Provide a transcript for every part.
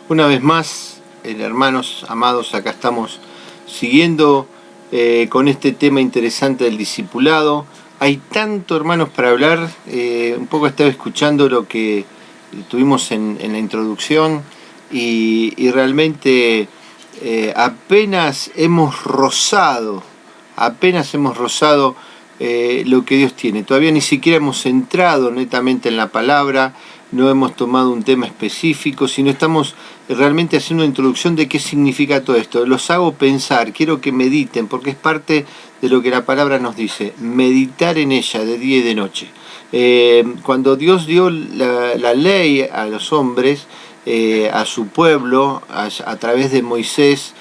Una vez más, hermanos amados, acá estamos siguiendo con este tema interesante del discipulado. Hay tanto, hermanos, para hablar. Un poco estaba escuchando lo que tuvimos en la introducción y realmente apenas hemos rozado lo que Dios tiene. Todavía ni siquiera hemos entrado netamente en la palabra, no hemos tomado un tema específico, sino estamos realmente haciendo una introducción de qué significa todo esto. Los hago pensar, quiero que mediten, porque es parte de lo que la palabra nos dice, meditar en ella de día y de noche. Cuando Dios dio la ley a los hombres, a su pueblo, a través de Moisés,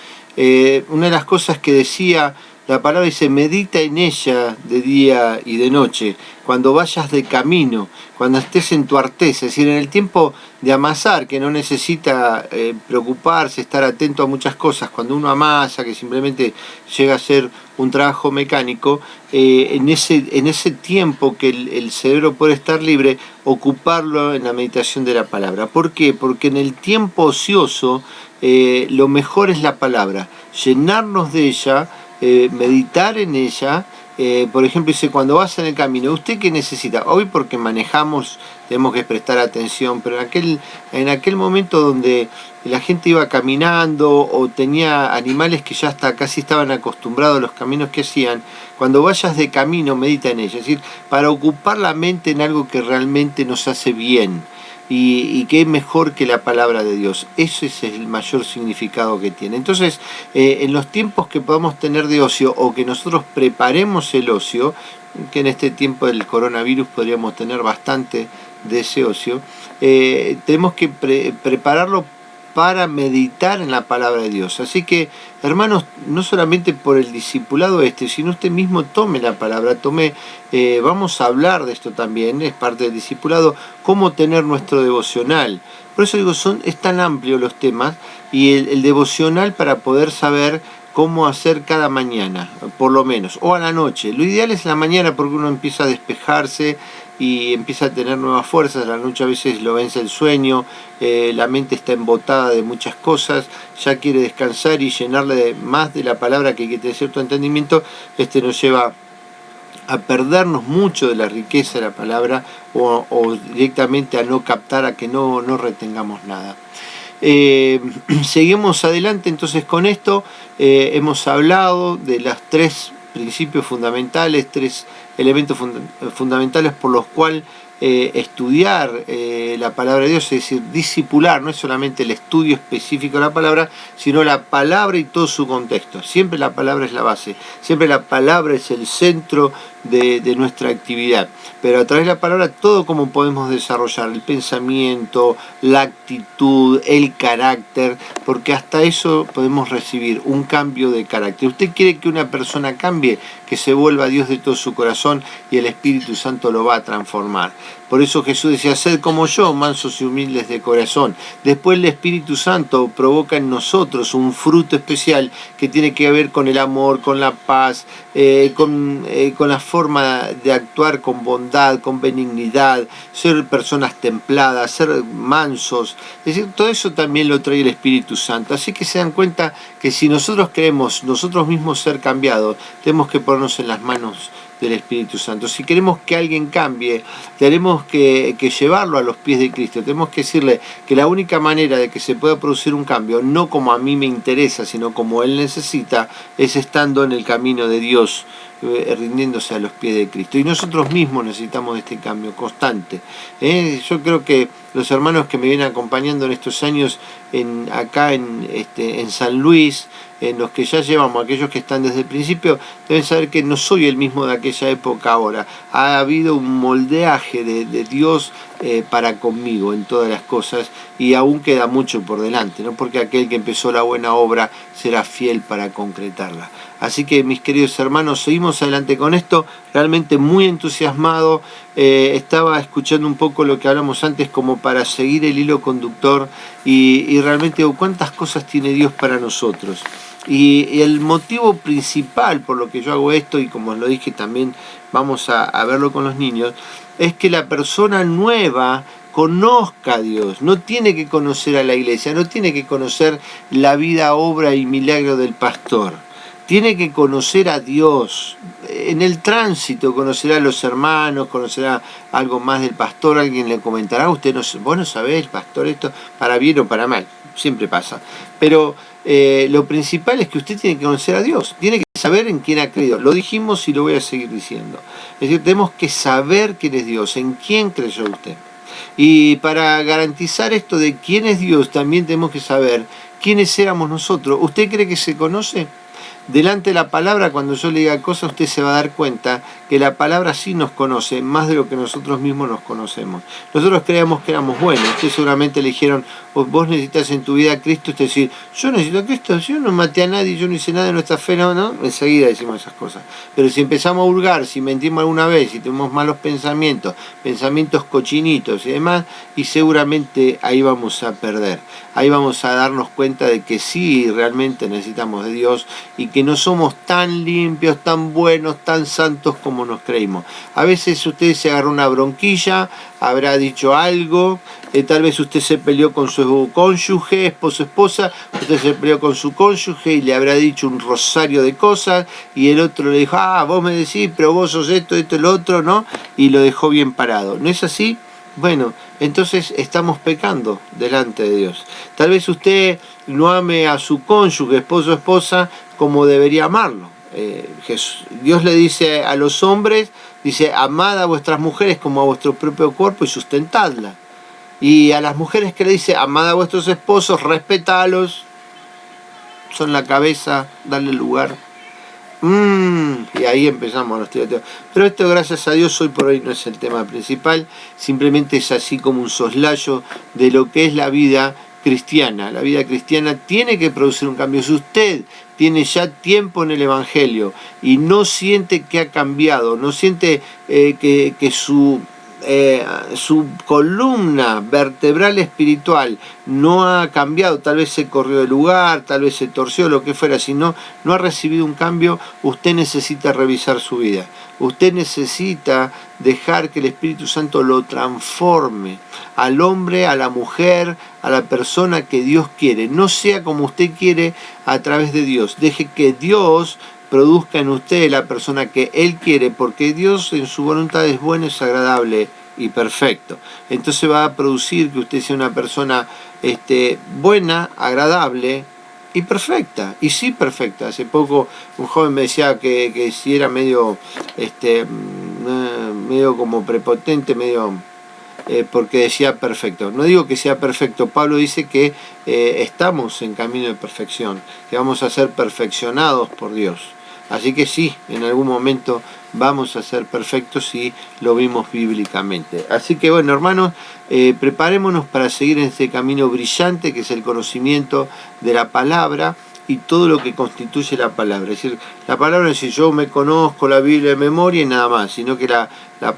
una de las cosas que decía la palabra dice, medita en ella de día y de noche, cuando vayas de camino, cuando estés en tu arteza, es decir, en el tiempo de amasar, que no necesita preocuparse, estar atento a muchas cosas, cuando uno amasa, que simplemente llega a ser un trabajo mecánico, en ese tiempo que el cerebro puede estar libre, ocuparlo en la meditación de la palabra. ¿Por qué? Porque en el tiempo ocioso lo mejor es la palabra, llenarnos de ella, meditar en ella. Por ejemplo, dice, cuando vas en el camino, ¿usted qué necesita? Hoy porque manejamos tenemos que prestar atención, pero en aquel momento donde la gente iba caminando o tenía animales que ya hasta casi estaban acostumbrados a los caminos que hacían, cuando vayas de camino, medita en ella, es decir, para ocupar la mente en algo que realmente nos hace bien. Y qué mejor que la palabra de Dios. Ese es el mayor significado que tiene. Entonces, en los tiempos que podamos tener de ocio o que nosotros preparemos el ocio, que en este tiempo del coronavirus podríamos tener bastante de ese ocio, tenemos que prepararlo para meditar en la palabra de Dios. Así que, hermanos, no solamente por el discipulado sino usted mismo tome la palabra, vamos a hablar de esto también, es parte del discipulado, cómo tener nuestro devocional. Por eso digo, es tan amplio los temas, y el devocional para poder saber cómo hacer cada mañana, por lo menos, o a la noche. Lo ideal es la mañana porque uno empieza a despejarse y empieza a tener nuevas fuerzas. La noche a veces lo vence el sueño, la mente está embotada de muchas cosas, ya quiere descansar y llenarle más de la palabra que hay que tener cierto entendimiento. Nos lleva a perdernos mucho de la riqueza de la palabra o directamente a no captar, a que no retengamos nada. Seguimos adelante entonces con esto. Hemos hablado de los tres principios fundamentales, tres elementos fundamentales por los cuales estudiar la palabra de Dios, es decir, discipular, no es solamente el estudio específico de la palabra, sino la palabra y todo su contexto. Siempre la palabra es la base, siempre la palabra es el centro de nuestra actividad, pero a través de la palabra todo como podemos desarrollar el pensamiento, la actitud, el carácter, porque hasta eso podemos recibir un cambio de carácter. ¿Usted quiere que una persona cambie? Que se vuelva a Dios de todo su corazón y el Espíritu Santo lo va a transformar. Por eso Jesús decía, sed como yo, mansos y humildes de corazón. Después el Espíritu Santo provoca en nosotros un fruto especial que tiene que ver con el amor, con la paz, con la forma de actuar con bondad, con benignidad, ser personas templadas, ser mansos. Es decir, todo eso también lo trae el Espíritu Santo. Así que se dan cuenta que si nosotros queremos nosotros mismos ser cambiados, tenemos que ponernos en las manos del Espíritu Santo. Si queremos que alguien cambie, tenemos que llevarlo a los pies de Cristo. Tenemos que decirle que la única manera de que se pueda producir un cambio, no como a mí me interesa, sino como Él necesita, es estando en el camino de Dios, rindiéndose a los pies de Cristo. Y nosotros mismos necesitamos este cambio constante. Yo creo que los hermanos que me vienen acompañando en estos años acá en San Luis, en los que ya llevamos, aquellos que están desde el principio, deben saber que no soy el mismo de aquella época ahora. Ha habido un moldeaje de Dios para conmigo en todas las cosas, y aún queda mucho por delante, ¿no? Porque aquel que empezó la buena obra será fiel para concretarla. Así que, mis queridos hermanos, seguimos adelante con esto, realmente muy entusiasmado. Estaba escuchando un poco lo que hablamos antes como para seguir el hilo conductor y realmente cuántas cosas tiene Dios para nosotros. Y el motivo principal por lo que yo hago esto, y como lo dije también vamos a verlo con los niños, es que la persona nueva conozca a Dios, no tiene que conocer a la iglesia, no tiene que conocer la vida, obra y milagro del pastor. Tiene que conocer a Dios. En el tránsito conocerá a los hermanos, conocerá algo más del pastor, alguien le comentará, usted no, vos no sabés, pastor, esto para bien o para mal, siempre pasa. Pero lo principal es que usted tiene que conocer a Dios, tiene que saber en quién ha creído. Lo dijimos y lo voy a seguir diciendo. Es decir, tenemos que saber quién es Dios, en quién creyó usted. Y para garantizar esto de quién es Dios, también tenemos que saber quiénes éramos nosotros. ¿Usted cree que se conoce? Delante de la palabra, cuando yo le diga cosas, usted se va a dar cuenta que la palabra sí nos conoce, más de lo que nosotros mismos nos conocemos. Nosotros creíamos que éramos buenos. Usted seguramente le dijeron, vos necesitas en tu vida a Cristo. Usted decir, yo necesito a Cristo, yo no maté a nadie, yo no hice nada de nuestra fe, no. Enseguida decimos esas cosas. Pero si empezamos a hurgar, si mentimos alguna vez, si tenemos malos pensamientos, pensamientos cochinitos y demás, y seguramente ahí vamos a perder. Ahí vamos a darnos cuenta de que sí, realmente necesitamos de Dios y que no somos tan limpios, tan buenos, tan santos como nos creímos. A veces usted se agarró una bronquilla, habrá dicho algo, tal vez usted se peleó con su cónyuge, esposo, esposa, usted se peleó con su cónyuge y le habrá dicho un rosario de cosas y el otro le dijo, vos me decís, pero vos sos esto, esto, lo otro, ¿no? Y lo dejó bien parado. ¿No es así? Bueno, entonces estamos pecando delante de Dios. Tal vez usted no ame a su cónyuge, esposo o esposa, como debería amarlo. Dios le dice a los hombres, dice, amad a vuestras mujeres como a vuestro propio cuerpo y sustentadla. Y a las mujeres que le dice, amad a vuestros esposos, respetalos, son la cabeza, darle lugar. Y ahí empezamos los tiroteos. Pero esto, gracias a Dios, hoy por hoy no es el tema principal, simplemente es así como un soslayo de lo que es la vida cristiana. La vida cristiana tiene que producir un cambio. Si usted tiene ya tiempo en el Evangelio y no siente que ha cambiado, no siente que su columna vertebral espiritual no ha cambiado, tal vez se corrió de lugar, tal vez se torció, lo que fuera, si no ha recibido un cambio, usted necesita revisar su vida. Usted necesita dejar que el Espíritu Santo lo transforme al hombre, a la mujer, a la persona que Dios quiere. No sea como usted quiere a través de Dios. Deje que Dios produzca en usted la persona que Él quiere, porque Dios en su voluntad es bueno, es agradable y perfecto. Entonces va a producir que usted sea una persona buena, agradable y perfecta. Y sí, perfecta. Hace poco un joven me decía que si era medio como prepotente, porque decía perfecto. No digo que sea perfecto. Pablo dice que estamos en camino de perfección, que vamos a ser perfeccionados por Dios. Así que sí, en algún momento vamos a ser perfectos si lo vimos bíblicamente. Así que bueno, hermanos, preparémonos para seguir en este camino brillante que es el conocimiento de la palabra y todo lo que constituye la palabra. Es decir, la palabra no es si yo me conozco la Biblia de memoria y nada más, sino que la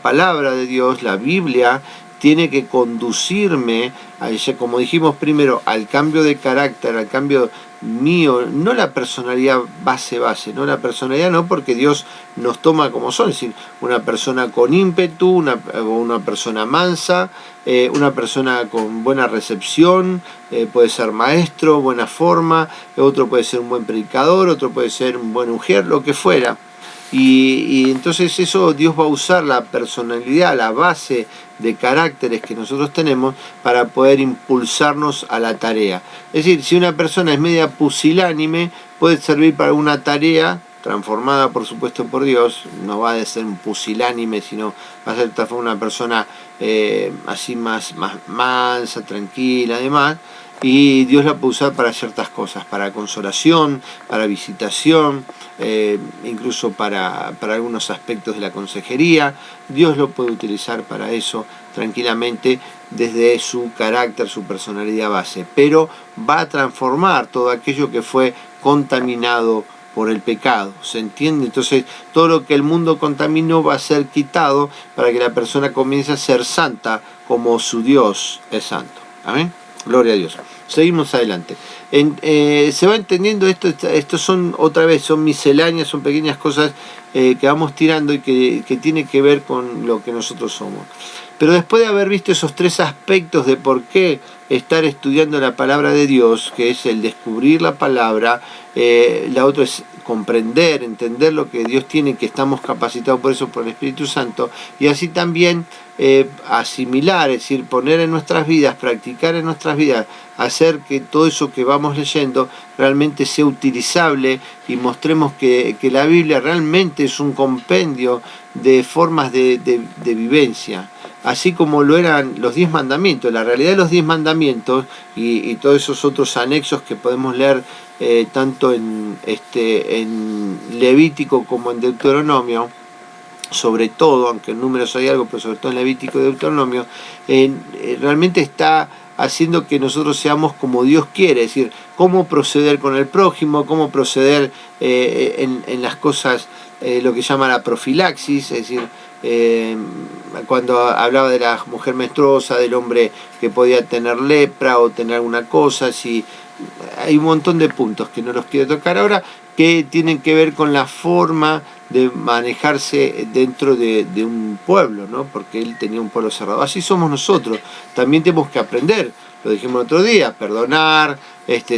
palabra de Dios, la Biblia, tiene que conducirme, como dijimos primero, al cambio de carácter, al cambio mío, no la personalidad base, no la personalidad, no, porque Dios nos toma como son, es decir, una persona con ímpetu, una persona mansa, una persona con buena recepción, puede ser maestro, buena forma, otro puede ser un buen predicador, otro puede ser un buen mujer, lo que fuera. Y entonces eso Dios va a usar la personalidad, la base de caracteres que nosotros tenemos para poder impulsarnos a la tarea. Es decir, si una persona es media pusilánime, puede servir para una tarea transformada por supuesto por Dios, no va a ser un pusilánime, sino va a ser una persona así más mansa, tranquila, además, y Dios la puede usar para ciertas cosas, para consolación, para visitación, incluso para algunos aspectos de la consejería. Dios lo puede utilizar para eso tranquilamente desde su carácter, su personalidad base, pero va a transformar todo aquello que fue contaminado por el pecado, ¿se entiende? Entonces todo lo que el mundo contaminó va a ser quitado para que la persona comience a ser santa como su Dios es santo. Amén. Gloria a Dios. Seguimos adelante. Se va entendiendo esto son otra vez, son misceláneas, son pequeñas cosas que vamos tirando y que tiene que ver con lo que nosotros somos. Pero después de haber visto esos tres aspectos de por qué estar estudiando la palabra de Dios, que es el descubrir la palabra, la otra es comprender, entender lo que Dios tiene, que estamos capacitados por eso, por el Espíritu Santo, y así también asimilar, es decir, poner en nuestras vidas, practicar en nuestras vidas, hacer que todo eso que vamos leyendo realmente sea utilizable y mostremos que la Biblia realmente es un compendio de formas de vivencia, así como lo eran los 10 mandamientos. La realidad de los 10 mandamientos y todos esos otros anexos que podemos leer tanto en Levítico como en Deuteronomio, sobre todo, aunque en Números hay algo, pero sobre todo en Levítico y Deuteronomio, realmente está haciendo que nosotros seamos como Dios quiere, es decir, cómo proceder con el prójimo, cómo proceder en las cosas, lo que llama la profilaxis, es decir, cuando hablaba de la mujer menstruosa, del hombre que podía tener lepra o tener alguna cosa, si hay un montón de puntos que no los quiero tocar ahora, que tienen que ver con la forma de manejarse dentro de un pueblo, ¿no? Porque él tenía un pueblo cerrado. Así somos nosotros, también tenemos que aprender, lo dijimos el otro día, perdonar,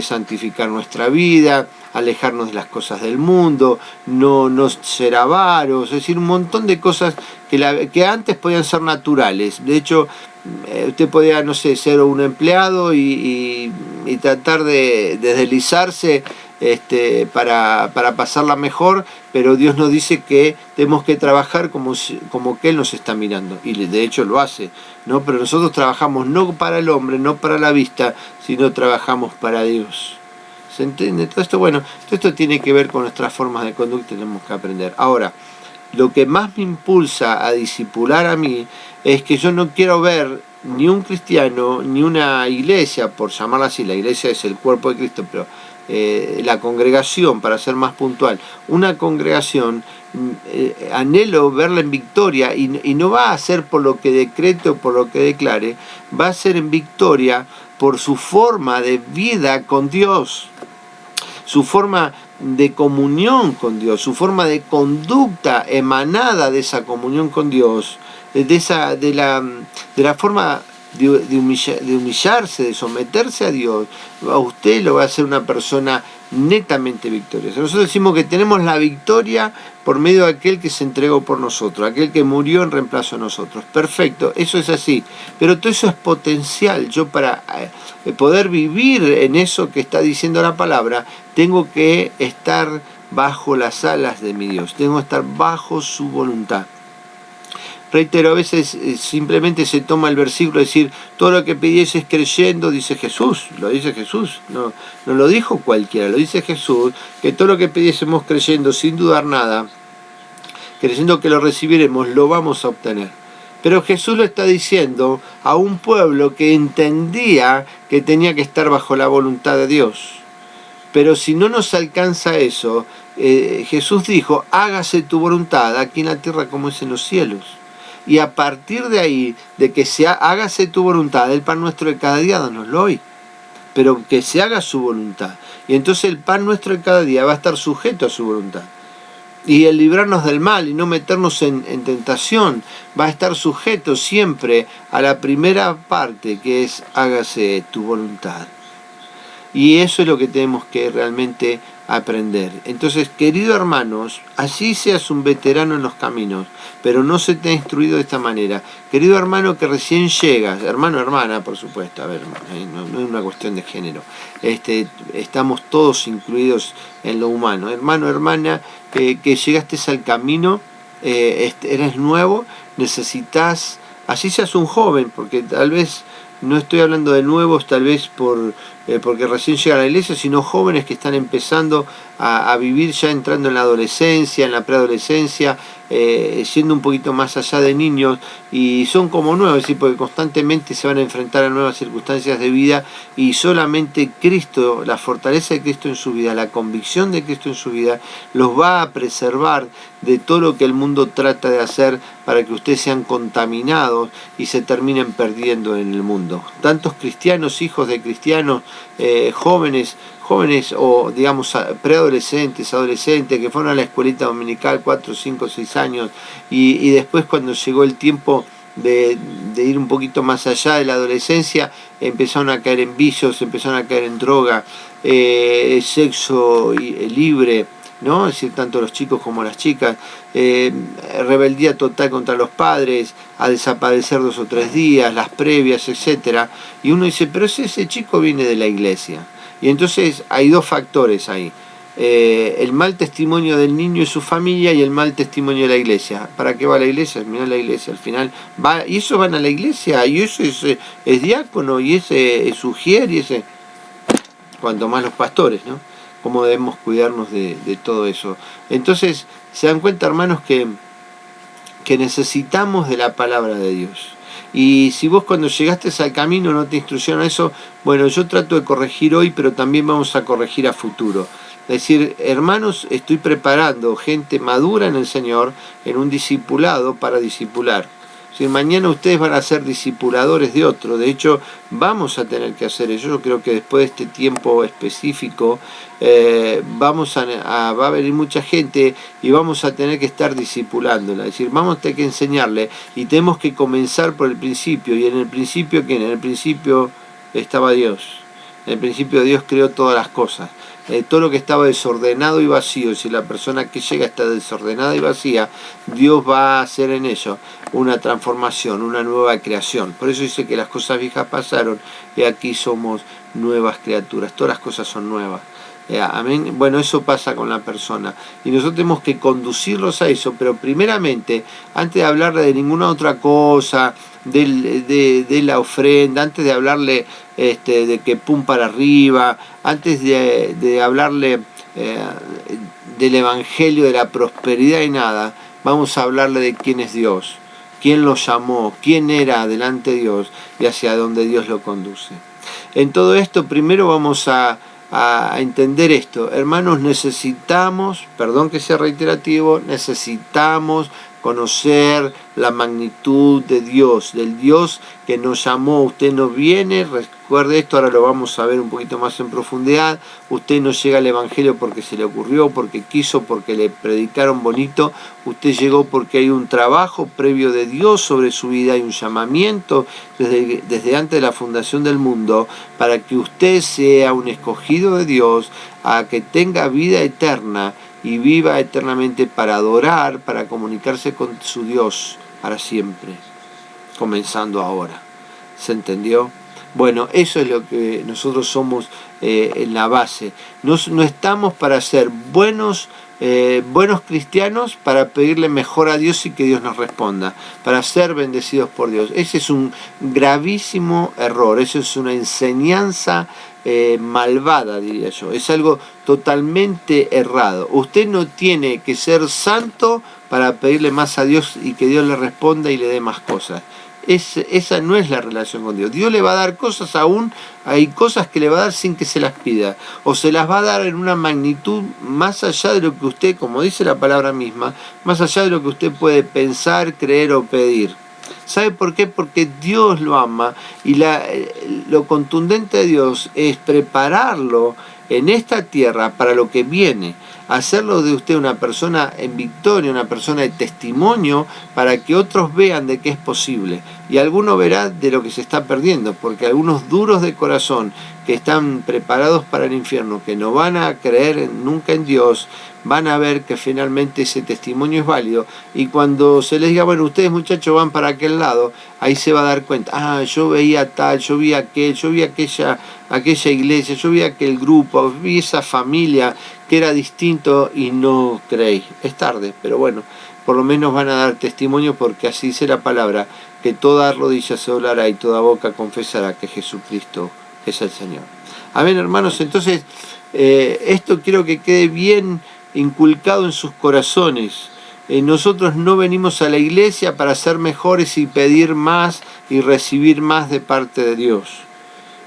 santificar nuestra vida, alejarnos de las cosas del mundo, no ser avaros, es decir, un montón de cosas que antes podían ser naturales. De hecho, usted podía, no sé, ser un empleado y tratar de deslizarse para pasarla mejor, pero Dios nos dice que tenemos que trabajar como que Él nos está mirando, y de hecho lo hace, ¿no? Pero nosotros trabajamos no para el hombre, no para la vista, sino trabajamos para Dios. ¿Se entiende? Todo esto, bueno, todo esto tiene que ver con nuestras formas de conducta, tenemos que aprender. Ahora, lo que más me impulsa a discipular a mí es que yo no quiero ver ni un cristiano, ni una iglesia, por llamarla así, la iglesia es el cuerpo de Cristo, pero la congregación, para ser más puntual, una congregación, anhelo verla en victoria, y no va a ser por lo que decrete o por lo que declare, va a ser en victoria por su forma de vida con Dios, su forma de comunión con Dios, su forma de conducta emanada de esa comunión con Dios, de la forma de humillarse, de someterse a Dios. A usted lo va a hacer una persona netamente victoriosa. Nosotros decimos que tenemos la victoria por medio de aquel que se entregó por nosotros, aquel que murió en reemplazo de nosotros. Perfecto, eso es así, pero todo eso es potencial. Yo, para poder vivir en eso que está diciendo la palabra, tengo que estar bajo las alas de mi Dios, tengo que estar bajo su voluntad. Reitero, a veces simplemente se toma el versículo y decir, todo lo que pidieses creyendo, dice Jesús, lo dice Jesús, no lo dijo cualquiera, lo dice Jesús, que todo lo que pidiésemos creyendo, sin dudar nada, creyendo que lo recibiremos, lo vamos a obtener. Pero Jesús lo está diciendo a un pueblo que entendía que tenía que estar bajo la voluntad de Dios. Pero si no nos alcanza eso, Jesús dijo, hágase tu voluntad aquí en la tierra como es en los cielos. Y a partir de ahí, de que hágase tu voluntad, el pan nuestro de cada día, danoslo hoy. Pero que se haga su voluntad. Y entonces el pan nuestro de cada día va a estar sujeto a su voluntad. Y el librarnos del mal y no meternos en tentación va a estar sujeto siempre a la primera parte, que es hágase tu voluntad. Y eso es lo que tenemos que realmente aprender. Entonces, queridos hermanos, así seas un veterano en los caminos, pero no se te ha instruido de esta manera. Querido hermano que recién llegas, hermano, hermana, por supuesto, a ver, no es una cuestión de género, estamos todos incluidos en lo humano. Hermano, hermana, que llegaste al camino, eres nuevo, necesitas, así seas un joven, porque tal vez no estoy hablando de nuevos, tal vez porque recién llegan a la iglesia, sino jóvenes que están empezando a vivir, ya entrando en la adolescencia, en la preadolescencia, siendo un poquito más allá de niños, y son como nuevos, ¿sí? Porque constantemente se van a enfrentar a nuevas circunstancias de vida, y solamente Cristo, la fortaleza de Cristo en su vida, la convicción de Cristo en su vida, los va a preservar de todo lo que el mundo trata de hacer para que ustedes sean contaminados y se terminen perdiendo en el mundo. Tantos cristianos, hijos de cristianos, jóvenes o digamos preadolescentes, adolescentes que fueron a la escuelita dominical 4, 5, 6 años y después cuando llegó el tiempo de ir un poquito más allá de la adolescencia, empezaron a caer en vicios, empezaron a caer en droga, sexo libre, ¿no? Es decir, tanto los chicos como las chicas, rebeldía total contra los padres, a desaparecer 2 o 3 días, las previas, etcétera. Y uno dice, pero ese chico viene de la iglesia. Y entonces hay 2 factores ahí. El mal testimonio del niño y su familia y el mal testimonio de la iglesia. ¿Para qué va la iglesia? Mirá la iglesia, al final va, y esos van a la iglesia, y eso es diácono, y ese es ujier, y ese, cuanto más los pastores, ¿no? Cómo debemos cuidarnos de todo eso. Entonces, se dan cuenta, hermanos, que necesitamos de la palabra de Dios. Y si vos cuando llegaste al camino no te instruyeron a eso, bueno, yo trato de corregir hoy, pero también vamos a corregir a futuro. Es decir, hermanos, estoy preparando gente madura en el Señor, en un discipulado para discipular. Si mañana ustedes van a ser discipuladores de otro, de hecho vamos a tener que hacer eso. Yo creo que después de este tiempo específico va a venir mucha gente y vamos a tener que estar discipulándola. Es decir, vamos a tener que enseñarle y tenemos que comenzar por el principio. ¿Y en el principio quién? En el principio estaba Dios. En el principio Dios creó todas las cosas. Todo lo que estaba desordenado y vacío, si la persona que llega está desordenada y vacía, Dios va a hacer en ello una transformación, una nueva creación. Por eso dice que las cosas viejas pasaron y aquí somos nuevas criaturas, todas las cosas son nuevas. Amén. Bueno, eso pasa con la persona y nosotros tenemos que conducirlos a eso, pero primeramente, antes de hablarle de ninguna otra cosa, de la ofrenda, antes de hablarle de que pum para arriba, antes de hablarle del evangelio, de la prosperidad y nada, vamos a hablarle de quién es Dios, quién lo llamó, quién era delante de Dios y hacia dónde Dios lo conduce. En todo esto, primero vamos a entender esto. Hermanos, necesitamos, perdón que sea reiterativo, necesitamos conocer la magnitud de Dios, del Dios que nos llamó. Usted no viene, recuerde esto, ahora lo vamos a ver un poquito más en profundidad. Usted no llega al Evangelio porque se le ocurrió, porque quiso, porque le predicaron bonito. Usted llegó porque hay un trabajo previo de Dios sobre su vida, hay un llamamiento desde antes de la fundación del mundo para que usted sea un escogido de Dios, a que tenga vida eterna y viva eternamente para adorar, para comunicarse con su Dios para siempre, comenzando ahora. ¿Se entendió? Bueno, eso es lo que nosotros somos en la base. No estamos para ser buenos cristianos, para pedirle mejor a Dios y que Dios nos responda, para ser bendecidos por Dios. Ese es un gravísimo error, eso es una enseñanza malvada, diría yo. Es algo totalmente errado. Usted no tiene que ser santo para pedirle más a Dios y que Dios le responda y le dé más cosas. Esa no es la relación con Dios. Dios le va a dar cosas aún, hay cosas que le va a dar sin que se las pida, o se las va a dar en una magnitud más allá de lo que usted, como dice la palabra misma, más allá de lo que usted puede pensar, creer o pedir. ¿Sabe por qué? Porque Dios lo ama y lo contundente de Dios es prepararlo en esta tierra para lo que viene. Hacerlo de usted una persona en victoria, una persona de testimonio, para que otros vean de que es posible. Y alguno verá de lo que se está perdiendo, porque algunos duros de corazón que están preparados para el infierno, que no van a creer nunca en Dios, van a ver que finalmente ese testimonio es válido. Y cuando se les diga, bueno, ustedes muchachos van para aquel lado, ahí se va a dar cuenta, yo veía tal, yo vi aquel, yo vi aquella iglesia, yo vi aquel grupo, vi esa familia que era distinto y no creí. Es tarde, pero bueno, por lo menos van a dar testimonio, porque así dice la palabra, que toda rodilla se doblará y toda boca confesará que Jesucristo es el Señor. Amén, hermanos. Entonces, esto quiero que quede bien inculcado en sus corazones. Nosotros no venimos a la iglesia para ser mejores y pedir más y recibir más de parte de Dios.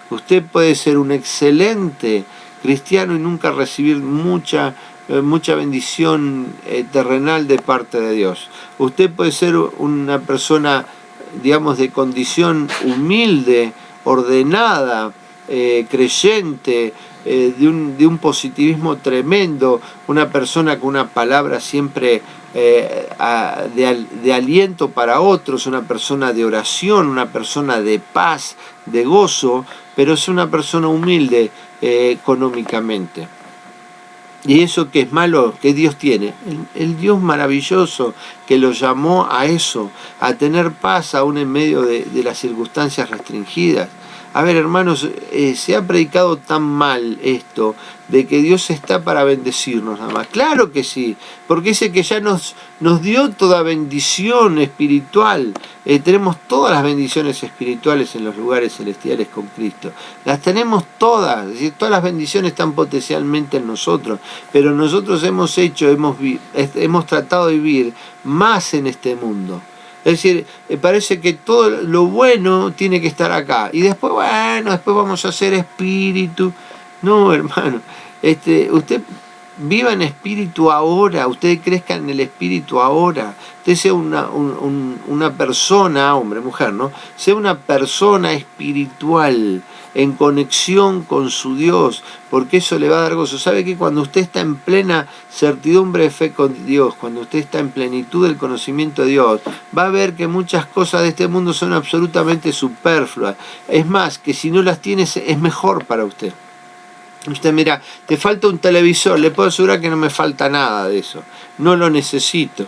Usted puede ser un excelente cristiano y nunca recibir mucha bendición terrenal de parte de Dios. Usted puede ser una persona, digamos, de condición humilde, ordenada, creyente, de un positivismo tremendo, una persona con una palabra siempre de aliento para otros, una persona de oración, una persona de paz, de gozo, pero es una persona humilde económicamente. Y eso que es malo, que Dios tiene, el Dios maravilloso que lo llamó a eso, a tener paz aún en medio de las circunstancias restringidas. A ver, hermanos, se ha predicado tan mal esto, de que Dios está para bendecirnos nada más. Claro que sí, porque dice que ya nos dio toda bendición espiritual. Tenemos todas las bendiciones espirituales en los lugares celestiales con Cristo. Las tenemos todas, es decir, todas las bendiciones están potencialmente en nosotros, pero nosotros hemos tratado de vivir más en este mundo. Es decir, parece que todo lo bueno tiene que estar acá. Y después, bueno, después vamos a hacer espíritu. No, hermano. Usted viva en espíritu ahora. Usted crezca en el espíritu ahora. Usted sea una persona, hombre, mujer, ¿no? Sea una persona espiritual, en conexión con su Dios, porque eso le va a dar gozo. ¿Sabe que cuando usted está en plena certidumbre de fe con Dios, cuando usted está en plenitud del conocimiento de Dios, va a ver que muchas cosas de este mundo son absolutamente superfluas? Es más, que si no las tienes es mejor para usted. Usted mira, te falta un televisor, le puedo asegurar que no me falta nada de eso, no lo necesito.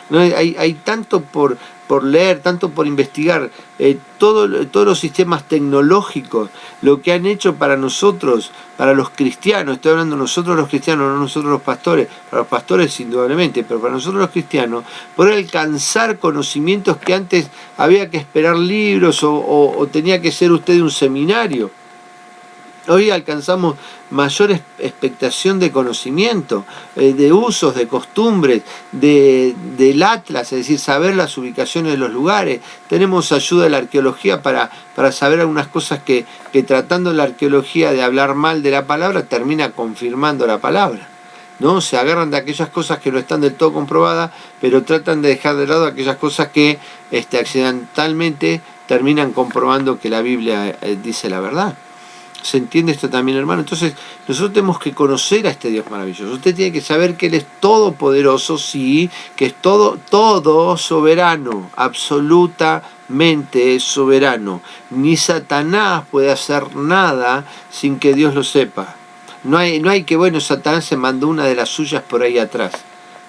No, hay tanto por leer, tanto por investigar, todos los sistemas tecnológicos, lo que han hecho para nosotros, para los cristianos, estoy hablando nosotros los cristianos, no nosotros los pastores, para los pastores indudablemente, pero para nosotros los cristianos, poder alcanzar conocimientos que antes había que esperar libros o tenía que ser usted de un seminario. Hoy alcanzamos mayor expectación de conocimiento, de usos, de costumbres, del atlas, es decir, saber las ubicaciones de los lugares. Tenemos ayuda de la arqueología para saber algunas cosas que tratando la arqueología de hablar mal de la palabra, termina confirmando la palabra, ¿no? Se agarran de aquellas cosas que no están del todo comprobadas, pero tratan de dejar de lado aquellas cosas que accidentalmente terminan comprobando que la Biblia dice la verdad. ¿Se entiende esto también, hermano? Entonces, nosotros tenemos que conocer a este Dios maravilloso. Usted tiene que saber que Él es todopoderoso, sí, que es todo soberano, absolutamente soberano. Ni Satanás puede hacer nada sin que Dios lo sepa. No hay que, bueno, Satanás se mandó una de las suyas por ahí atrás.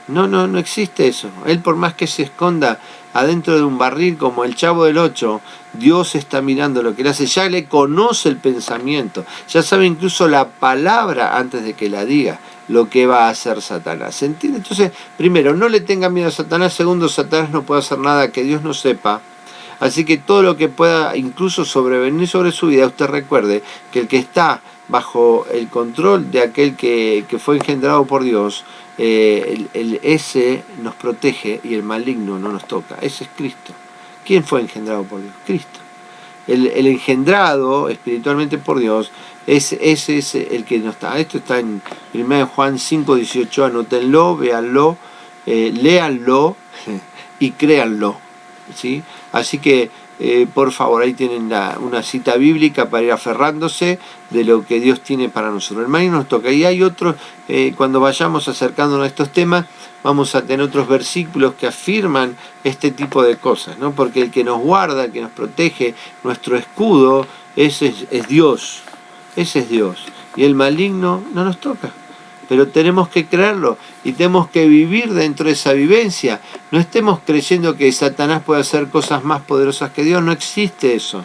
No existe eso. Él, por más que se esconda adentro de un barril como el Chavo del Ocho, Dios está mirando lo que él hace, ya le conoce el pensamiento, ya sabe incluso la palabra antes de que la diga, lo que va a hacer Satanás. ¿Se entiende? Entonces, primero, no le tenga miedo a Satanás. Segundo, Satanás no puede hacer nada que Dios no sepa. Así que todo lo que pueda incluso sobrevenir sobre su vida, usted recuerde que el que está bajo el control de aquel que fue engendrado por Dios, ese nos protege y el maligno no nos toca. Ese es Cristo. ¿Quién fue engendrado por Dios? Cristo. El engendrado espiritualmente por Dios, ese es el que no está. Esto está en 1 Juan 5:18, anótenlo, véanlo, léanlo y créanlo, ¿sí? Así que por favor, ahí tienen una cita bíblica para ir aferrándose de lo que Dios tiene para nosotros. El maligno nos toca. Y hay otros, cuando vayamos acercándonos a estos temas, vamos a tener otros versículos que afirman este tipo de cosas, ¿no? Porque el que nos guarda, el que nos protege, nuestro escudo, ese es Dios. Ese es Dios. Y el maligno no nos toca. Pero tenemos que creerlo y tenemos que vivir dentro de esa vivencia. No estemos creyendo que Satanás puede hacer cosas más poderosas que Dios. No existe eso.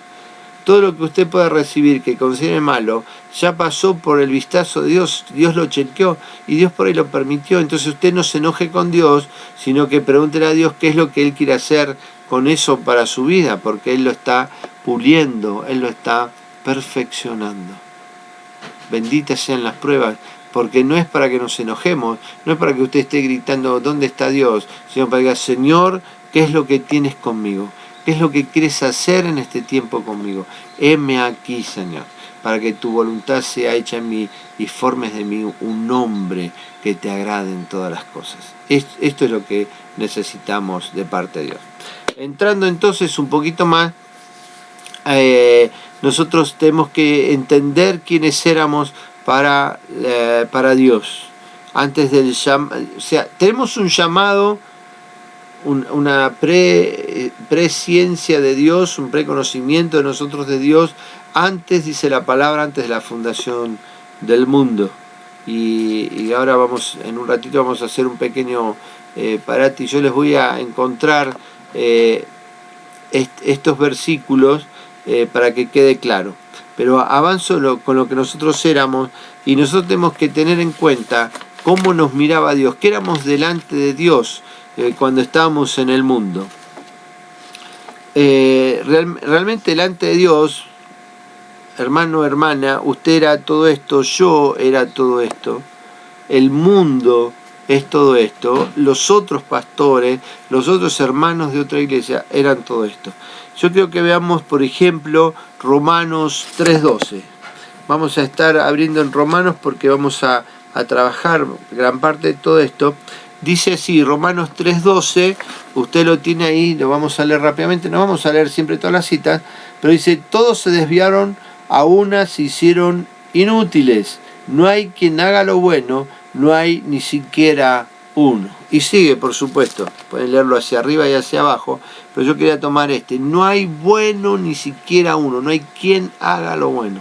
Todo lo que usted pueda recibir que considere malo, ya pasó por el vistazo de Dios. Dios lo chequeó y Dios por ahí lo permitió. Entonces usted no se enoje con Dios, sino que pregúntele a Dios qué es lo que Él quiere hacer con eso para su vida, porque Él lo está puliendo, Él lo está perfeccionando. Benditas sean las pruebas, porque no es para que nos enojemos, no es para que usted esté gritando ¿dónde está Dios?, sino para que diga, Señor, ¿qué es lo que tienes conmigo? ¿Qué es lo que quieres hacer en este tiempo conmigo? Heme aquí, Señor, para que tu voluntad sea hecha en mí y formes de mí un hombre que te agrade en todas las cosas. Esto es lo que necesitamos de parte de Dios. Entrando entonces un poquito más, nosotros tenemos que entender quiénes éramos para Dios. Antes del o sea, tenemos un llamado, una presciencia de Dios, un preconocimiento de nosotros de Dios, antes, dice la palabra, antes de la fundación del mundo. Y ahora en un ratito vamos a hacer un pequeño parate y yo les voy a encontrar estos versículos para que quede claro. Pero avanzo con lo que nosotros éramos, y nosotros tenemos que tener en cuenta cómo nos miraba Dios, que éramos delante de Dios cuando estábamos en el mundo. Realmente delante de Dios, hermano, hermana, usted era todo esto, yo era todo esto, el mundo es todo esto, los otros pastores, los otros hermanos de otra iglesia eran todo esto. Yo creo que veamos, por ejemplo, Romanos 3:12. Vamos a estar abriendo en Romanos porque vamos a trabajar gran parte de todo esto. Dice así, Romanos 3:12, usted lo tiene ahí, lo vamos a leer rápidamente, no vamos a leer siempre todas las citas, pero dice, todos se desviaron, a una se hicieron inútiles, no hay quien haga lo bueno, no hay ni siquiera uno. Y sigue, por supuesto, pueden leerlo hacia arriba y hacia abajo, pero yo quería tomar no hay bueno ni siquiera uno, no hay quien haga lo bueno.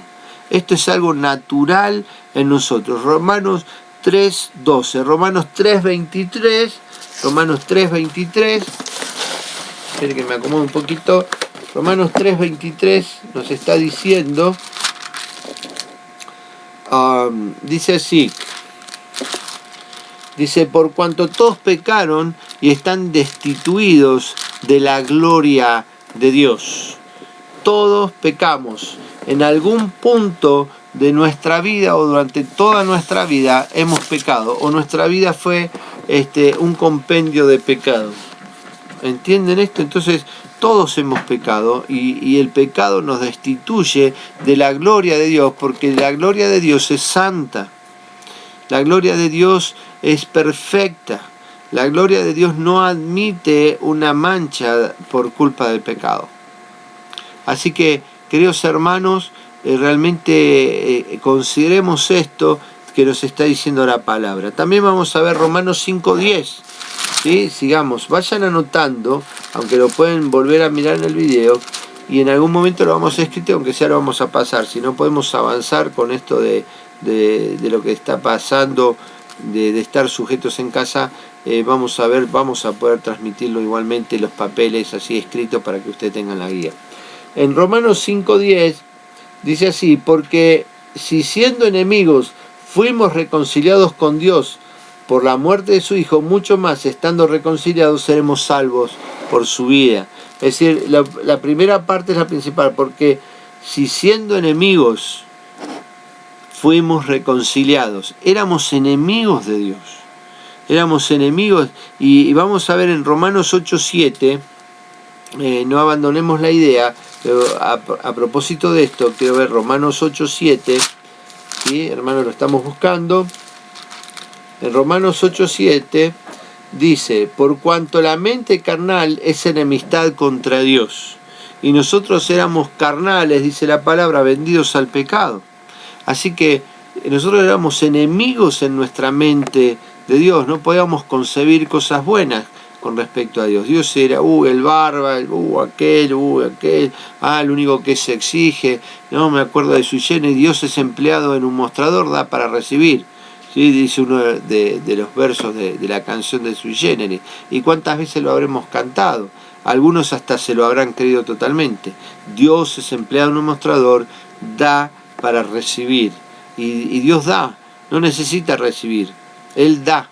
Esto es algo natural en nosotros. Romanos 3:12, Romanos 3:23, Romanos 3:23, esperen que me acomode un poquito. Romanos 3:23 nos está diciendo, dice así, dice, por cuanto todos pecaron y están destituidos de la gloria de Dios. Todos pecamos. En algún punto de nuestra vida o durante toda nuestra vida hemos pecado, o nuestra vida fue un compendio de pecado. ¿Entienden esto? Entonces todos hemos pecado y el pecado nos destituye de la gloria de Dios, porque la gloria de Dios es santa, la gloria de Dios es perfecta, la gloria de Dios no admite una mancha por culpa del pecado. Así que, queridos hermanos, realmente consideremos esto que nos está diciendo la palabra. También vamos a ver Romanos 5:10. ¿Sí? Sigamos, vayan anotando, aunque lo pueden volver a mirar en el video, y en algún momento lo vamos a escribir, aunque sea lo vamos a pasar. Si no podemos avanzar con esto de lo que está pasando, de estar sujetos en casa, vamos a poder transmitirlo igualmente, los papeles así escritos, para que usted tenga la guía. En Romanos 5:10 dice así, porque si siendo enemigos fuimos reconciliados con Dios por la muerte de su Hijo, mucho más estando reconciliados seremos salvos por su vida. Es decir, la primera parte es la principal, porque si siendo enemigos fuimos reconciliados, éramos enemigos de Dios, éramos enemigos, y vamos a ver en Romanos 8:7, no abandonemos la idea, pero a propósito de esto, quiero ver Romanos 8:7, ¿sí? Hermanos, lo estamos buscando. En Romanos 8:7 dice, por cuanto la mente carnal es enemistad contra Dios, y nosotros éramos carnales, dice la palabra, vendidos al pecado. Así que nosotros éramos enemigos en nuestra mente de Dios, no podíamos concebir cosas buenas con respecto a Dios. Dios era, el barba, aquel, el único que se exige, no me acuerdo de Sui Generis, Dios es empleado en un mostrador, da para recibir. ¿Sí? Dice uno de los versos de la canción de Sui Generis. ¿Y cuántas veces lo habremos cantado? Algunos hasta se lo habrán creído totalmente. Dios es empleado en un mostrador, da para recibir. Y Dios da, no necesita recibir. Él da,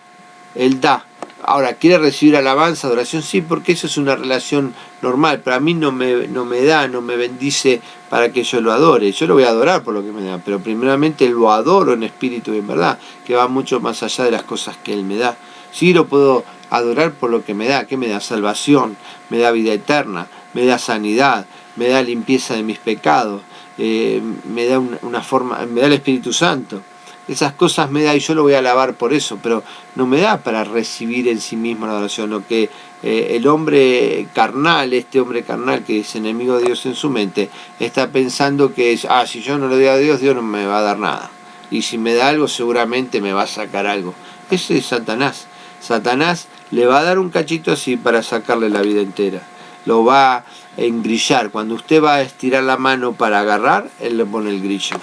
Él da. Ahora, ¿quiere recibir alabanza, adoración? Sí, porque eso es una relación normal, pero a mí no me da, no me bendice para que yo lo adore. Yo lo voy a adorar por lo que me da, pero primeramente lo adoro en espíritu y en verdad, que va mucho más allá de las cosas que Él me da. Sí lo puedo adorar por lo que me da. ¿Qué me da? Salvación, me da vida eterna, me da sanidad, me da limpieza de mis pecados, me da me da el Espíritu Santo. Esas cosas me da y yo lo voy a alabar por eso, pero no me da para recibir en sí mismo la adoración. Lo que el hombre carnal, este hombre carnal que es enemigo de Dios en su mente, está pensando que es, si yo no le doy a Dios, Dios no me va a dar nada. y si me da algo seguramente me va a sacar algo. Ese es Satanás. Satanás le va a dar un cachito así para sacarle la vida entera. Lo va a engrillar. Cuando usted va a estirar la mano para agarrar, él le pone el grillo.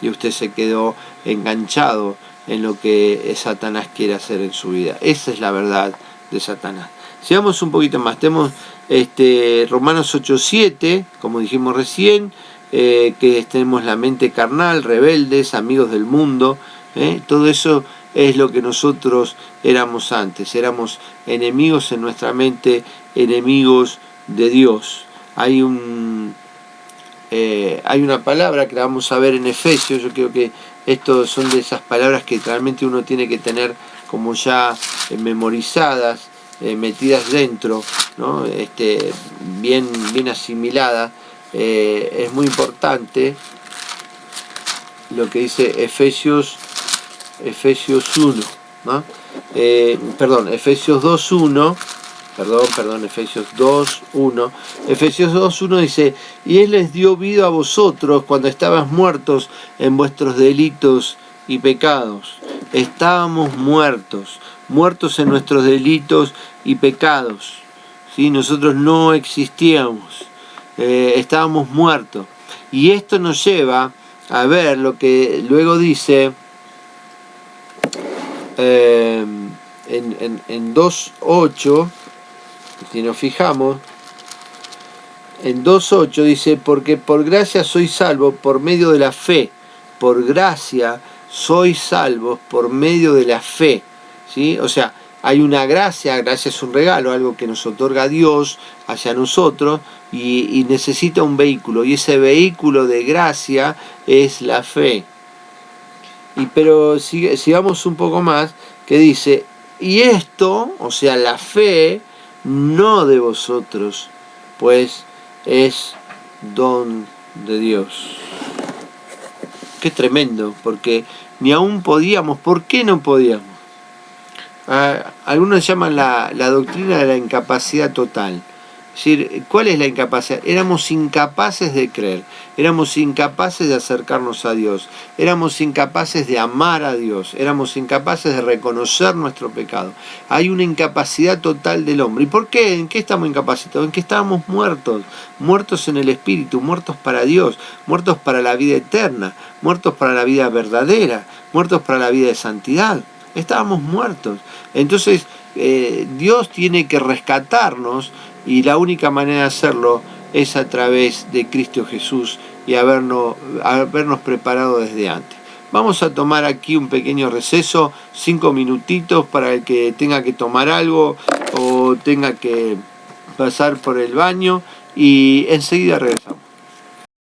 Y usted se quedó enganchado en lo que Satanás quiere hacer en su vida. Esa es la verdad de Satanás. Sigamos un poquito más. Tenemos Romanos 8:7, como dijimos recién, que tenemos la mente carnal, rebeldes, amigos del mundo. Todo eso es lo que nosotros éramos antes. Éramos enemigos en nuestra mente, enemigos de Dios. Hay una palabra que la vamos a ver en Efesios. Yo creo que estos son de esas palabras que realmente uno tiene que tener como ya memorizadas, metidas dentro, ¿no? Bien asimiladas. Es muy importante lo que dice Efesios 1, ¿no? Efesios 2:1. Efesios 2:1. Efesios 2:1 dice: y Él les dio vida a vosotros cuando estabas muertos en vuestros delitos y pecados. Estábamos muertos en nuestros delitos y pecados, ¿sí? Nosotros no existíamos, estábamos muertos. Y esto nos lleva a ver lo que luego dice en 2:8. Si nos fijamos, en 2:8 dice: porque por gracia sois salvos por medio de la fe. Por gracia sois salvos por medio de la fe, ¿sí? O sea, hay una gracia es un regalo, algo que nos otorga Dios hacia nosotros, y necesita un vehículo, y ese vehículo de gracia es la fe. Pero sigamos un poco más, que dice: y esto, o sea, la fe, no de vosotros, pues es don de Dios. Qué tremendo, porque ni aún podíamos. ¿Por qué no podíamos? Algunos llaman la doctrina de la incapacidad total. Es decir, ¿cuál es la incapacidad? Éramos incapaces de creer, éramos incapaces de acercarnos a Dios, éramos incapaces de amar a Dios, éramos incapaces de reconocer nuestro pecado. Hay una incapacidad total del hombre. ¿Y por qué? ¿En qué estamos incapacitados? En que estábamos muertos en el espíritu, muertos para Dios, muertos para la vida eterna, muertos para la vida verdadera, muertos para la vida de santidad. Estábamos muertos. Entonces Dios tiene que rescatarnos, y la única manera de hacerlo es a través de Cristo Jesús y habernos preparado desde antes. Vamos a tomar aquí un pequeño receso, 5 minutitos, para el que tenga que tomar algo o tenga que pasar por el baño, y enseguida regresamos.